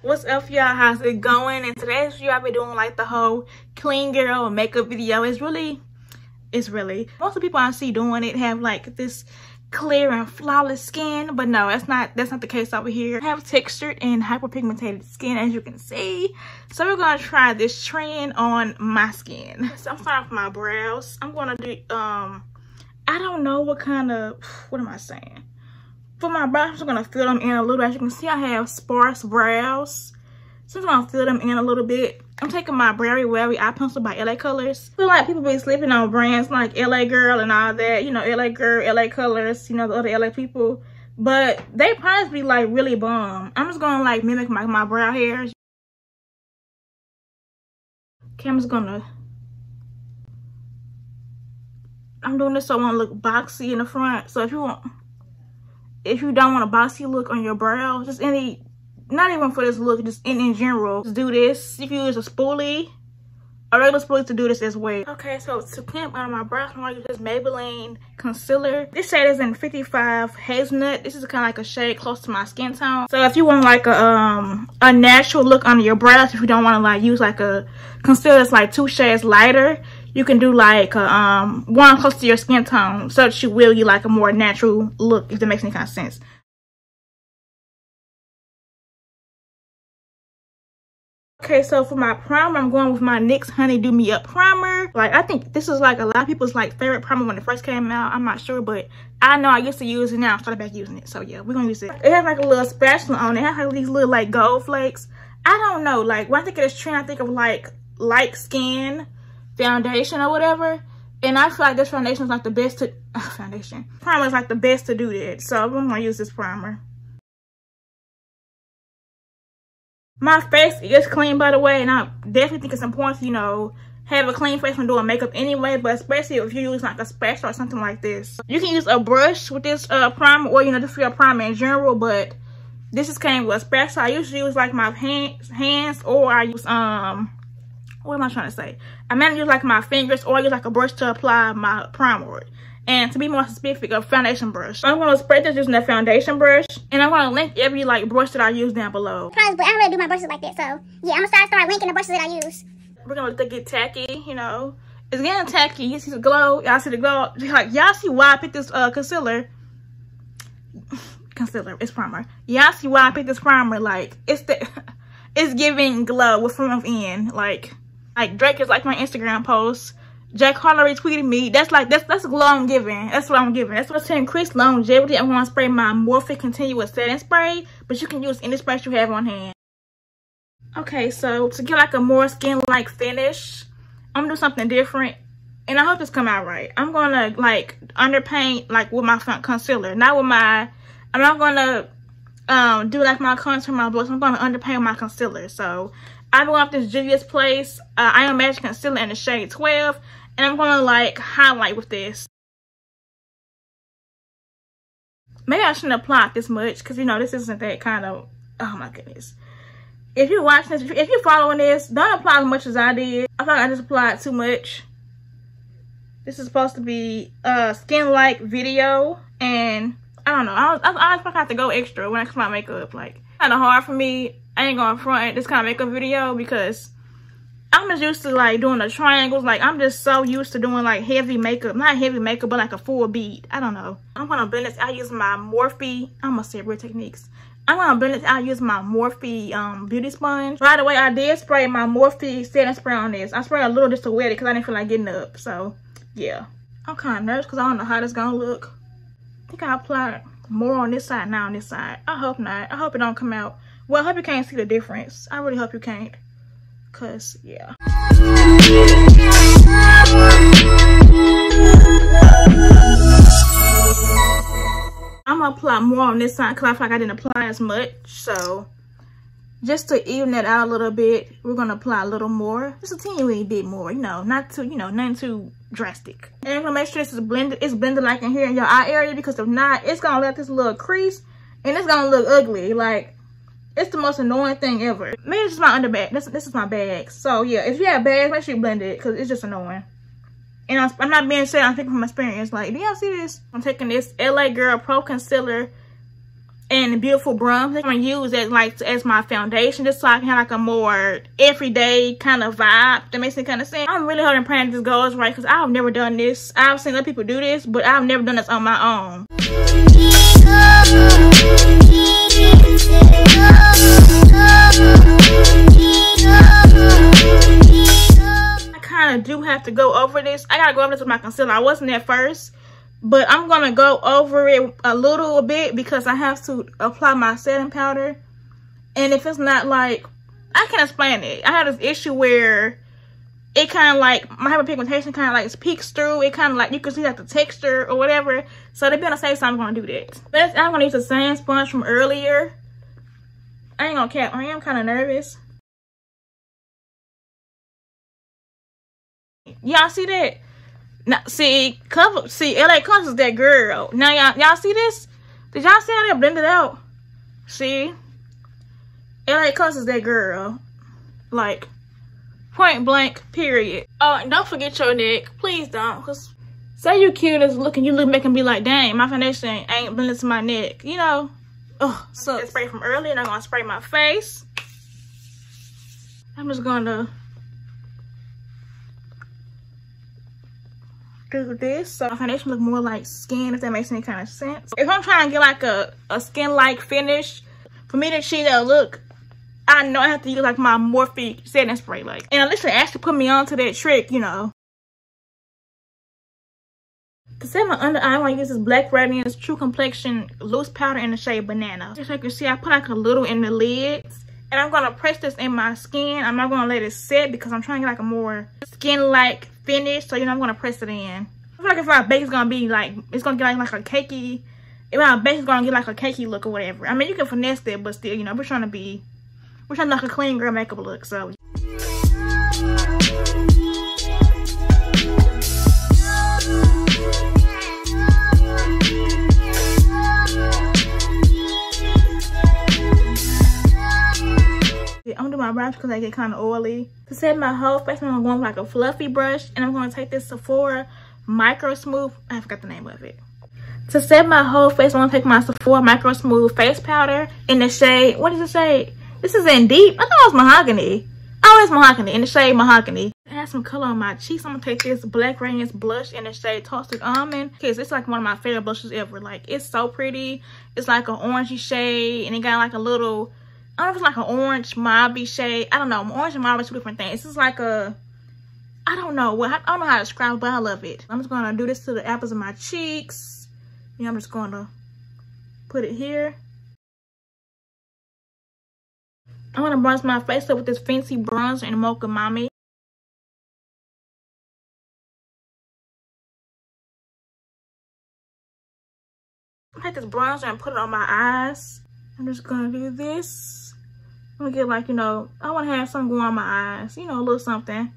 What's up, y'all? How's it going? And today's video I'll be doing like the whole clean girl makeup video. It's really most of the people I see doing it have like this clear and flawless skin, but no, that's not the case over here. I have textured and hyperpigmented skin, as you can see. So we're gonna try this trend on my skin. So I'm starting with my brows. I'm gonna do I don't know what am I saying? For my brows, I'm just gonna fill them in a little. As you can see, I have sparse brows, so I'm just gonna fill them in a little bit. I'm taking my Browie Wowie eye pencil by LA Colors. I feel like people be sleeping on brands like LA Girl and all that. You know, LA Girl, LA Colors, you know, the other LA people. But they price be like really bomb. I'm just gonna like mimic my brow hairs. Okay, I'm doing this so I want to look boxy in the front. So if you don't want a boxy look on your brows, just not even for this look, just in general, just do this. You can use a spoolie, a regular spoolie, to do this as well. Okay, so to clean up under my brows, I'm gonna use this Maybelline Concealer. This shade is in 55 Hazelnut. This is kind of like a shade close to my skin tone. So if you want like a natural look under your brows, if you don't want to like use like a concealer that's like 2 shades lighter, you can do like one close to your skin tone, so that you like a more natural look, if that makes any kind of sense. Okay, so for my primer, I'm going with my NYX Honey Do Me Up primer. Like, I think this is like a lot of people's like favorite primer when it first came out. I'm not sure, but I know I used to use it. Now I started back using it, so yeah, we're gonna use it. It has like a little spatula on it. It has like these little like gold flakes. I don't know, like when I think of this trend, I think of like light skin foundation or whatever, and I feel like this foundation is like the best to primer is like the best to do that. So I'm gonna use this primer. My face is clean, by the way, and I definitely think it's important to, you know, have a clean face when doing makeup anyway, but especially if you use like a spatula or something like this. You can use a brush with this primer, or, you know, just for your primer in general, but this just came with a spatula. I usually use like my hands, or I use, what am I trying to say? I meant use like my fingers, or I use like a brush to apply my primer. And to be more specific, a foundation brush. I'm going to spread this using a foundation brush. And I'm going to link every like brush that I use down below. But I already do my brushes like that. So yeah, I'm going to start linking the brushes that I use. We're going to let it get tacky, you know. It's getting tacky. You see the glow. Y'all see the glow. Like, y'all see why I picked this concealer. It's primer. Y'all see why I picked this primer. Like, it's giving glow with from within. Like Drake is like my Instagram post. Jack Harlow retweeted me. That's glow I'm giving. That's what I'm giving. That's what's saying. Increase longevity. I'm going to spray my Morphe Continuous Setting Spray, but you can use any spray you have on hand. Okay, so to get like a more skin-like finish, I'm going to do something different, and I hope this come out right. I'm going to like underpaint like with my concealer. I'm not going to do like my contour, my blush. I'm going to underpaint my concealer. So I'm going with this Juvias Place I Am Magic Concealer in the shade 12. And I'm going to like highlight with this. Maybe I shouldn't apply it this much, because you know this isn't that kind of, oh my goodness. If you're watching this, if you're following this, don't apply as much as I did. I thought I just applied too much. This is supposed to be a skin-like video, and I don't know. I have to go extra when I come out makeup. Like, kind of hard for me. I ain't going to front this kind of makeup video because I'm just used to like doing the triangles. Like, I'm just so used to doing like heavy makeup. Not heavy makeup, but like a full beat. I don't know. I'm going to blend this. I use my Morphe. I'm going to say Real Techniques. I'm going to blend this. I use my Morphe beauty sponge. By the way, I did spray my Morphe setting spray on this. I sprayed a little just to wet it because I didn't feel like getting up. So, yeah. I'm kind of nervous because I don't know how this going to look. I think I applied more on this side now on this side. I hope not. I hope it don't come out. Well, I hope you can't see the difference. I really hope you can't. Cause yeah. I'm gonna apply more on this side because I feel like I didn't apply as much. So just to even that out a little bit, we're gonna apply a little more. Just a teeny bit more, you know, not too, you know, nothing too drastic. And I'm gonna make sure this is blended. It's blended like in here in your eye area, because if not, it's gonna let this little crease and it's gonna look ugly. Like, it's the most annoying thing ever. Maybe it's just my underbag. This is my bag. So yeah, if you have bags, make sure you blend it, because it's just annoying. And I'm not being said, I'm thinking from experience. Like, do y'all see this? I'm taking this LA Girl Pro Concealer and Beautiful Bronze. I'm gonna use it like as my foundation, just so I can have like a more everyday kind of vibe. That makes any kind of sense. I'm really hoping and praying this goes right, because I've never done this. I've seen other people do this, but I've never done this on my own. I kind of do have to go over this. I gotta go over this with my concealer. I wasn't at first, but I'm gonna go over it a little bit because I have to apply my setting powder. And if it's not like, I can't explain it. I have this issue where it kind of like, my hyperpigmentation kind of like peeks through. It kind of like, you can see like the texture or whatever. So they better say so, I'm gonna do that. But I'm gonna use the same sponge from earlier. I ain't gonna cap, I am kind of nervous. Y'all see that? Now, see, LA Colors is that girl. Now, y'all see this? Did y'all see how they blended out? See? LA Colors is that girl. Like, point blank, period. Oh, and don't forget your neck. Please don't. Because say you cute as looking, you look making me like, dang, my foundation ain't blended to my neck. You know? Oh, so spray from earlier, and I'm going to spray my face. I'm just going to do this so my foundation look more like skin, if that makes any kind of sense. If I'm trying to get like a skin-like finish, for me to achieve that look, I know I have to use like my Morphe setting spray, like. And Alicia actually put me on to that trick, you know. To set my under eye, I want to use this Black Radiance True Complexion loose powder in the shade Banana. As you can see, I put like a little in the lids. And I'm going to press this in my skin. I'm not going to let it set because I'm trying to get like a more skin-like finish. So, you know, I'm going to press it in. I feel like if my base is going to be like, it's going to get like a cakey, if my base is going to get like a cakey look or whatever. I mean, you can finesse it, but still, you know, we're trying to like a clean girl makeup look, so. I'm doing my brows because they get kind of oily. To set my whole face, I'm going with like a fluffy brush, and I'm going to take this Sephora Micro Smooth. I forgot the name of it. To set my whole face, I'm going to take my Sephora Micro Smooth face powder in the shade. What is the shade? This is in Deep. I thought it was Mahogany. Oh, it's Mahogany, in the shade Mahogany. I have some color on my cheeks. I'm going to take this Black Radiance blush in the shade Toasted Almond. Because it's like one of my favorite blushes ever. Like, it's so pretty. It's like an orangey shade, and it got like a little, I don't know if it's like an orange mauve shade. I don't know. Orange and mauve are two different things. This is like a, I don't know how to describe it, but I love it. I'm just going to do this to the apples of my cheeks. Yeah, I'm just going to put it here. I'm going to bronze my face up with this Fenty bronzer in Mocha Mami. I take this bronzer and put it on my eyes. I'm just going to do this. I'm going to get like, you know, I want to have something going on my eyes. You know, a little something.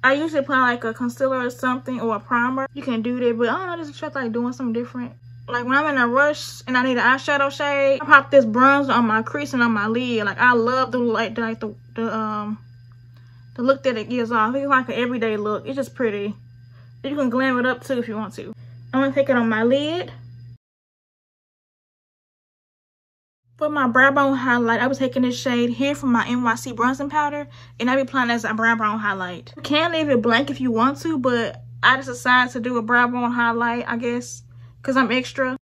I usually apply like a concealer or something or a primer. You can do that, but I don't know, just try like doing something different. Like when I'm in a rush and I need an eyeshadow shade, I pop this bronzer on my crease and on my lid. Like I love the look that it gives off. It's like an everyday look. It's just pretty. You can glam it up too if you want to. I'm gonna take it on my lid. For my brow bone highlight, I was taking this shade here from my NYC bronzing powder, and I be applying it as a brow bone highlight. You can leave it blank if you want to, but I just decided to do a brow bone highlight, I guess, because I'm extra.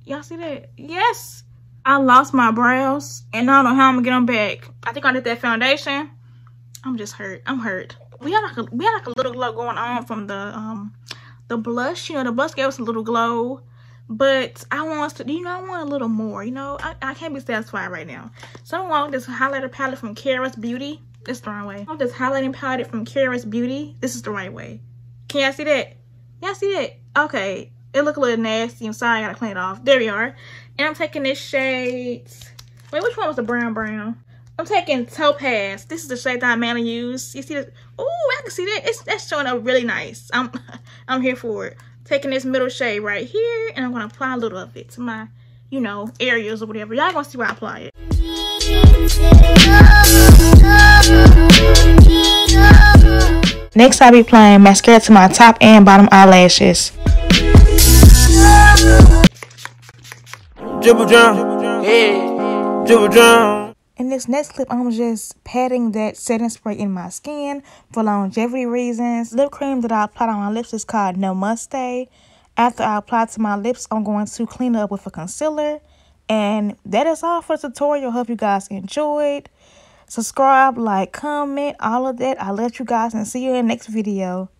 Y'all see that? Yes! I lost my brows, and I don't know how I'm gonna get them back. I think I did that foundation. I'm just hurt. I'm hurt. We had like a little glow going on from the blush. You know, the blush gave us a little glow. But I want to, you know, I want a little more, you know. I can't be satisfied right now. So I want this highlighter palette from Kara's Beauty. This is the wrong way. I want this highlighting palette from Kara's Beauty. This is the right way. Can y'all see that? Y'all see that? Okay. It look a little nasty. I'm sorry, I gotta clean it off. There we are. And I'm taking this shade. Wait, which one was the brown? I'm taking Topaz. This is the shade that I mainly use. You see this? Ooh, I can see that. That's showing up really nice. I'm here for it. Taking this middle shade right here, and I'm gonna apply a little of it to my, you know, areas or whatever. Y'all gonna see where I apply it. Next, I'll be applying mascara to my top and bottom eyelashes. Dribble drown. Yeah. Dribble drown. In this next clip, I'm just patting that setting spray in my skin for longevity reasons. Lip cream that I applied on my lips is called Namaste. After I apply it to my lips, I'm going to clean it up with a concealer. And that is all for the tutorial. Hope you guys enjoyed. Subscribe, like, comment, all of that. I'll let you guys and see you in the next video.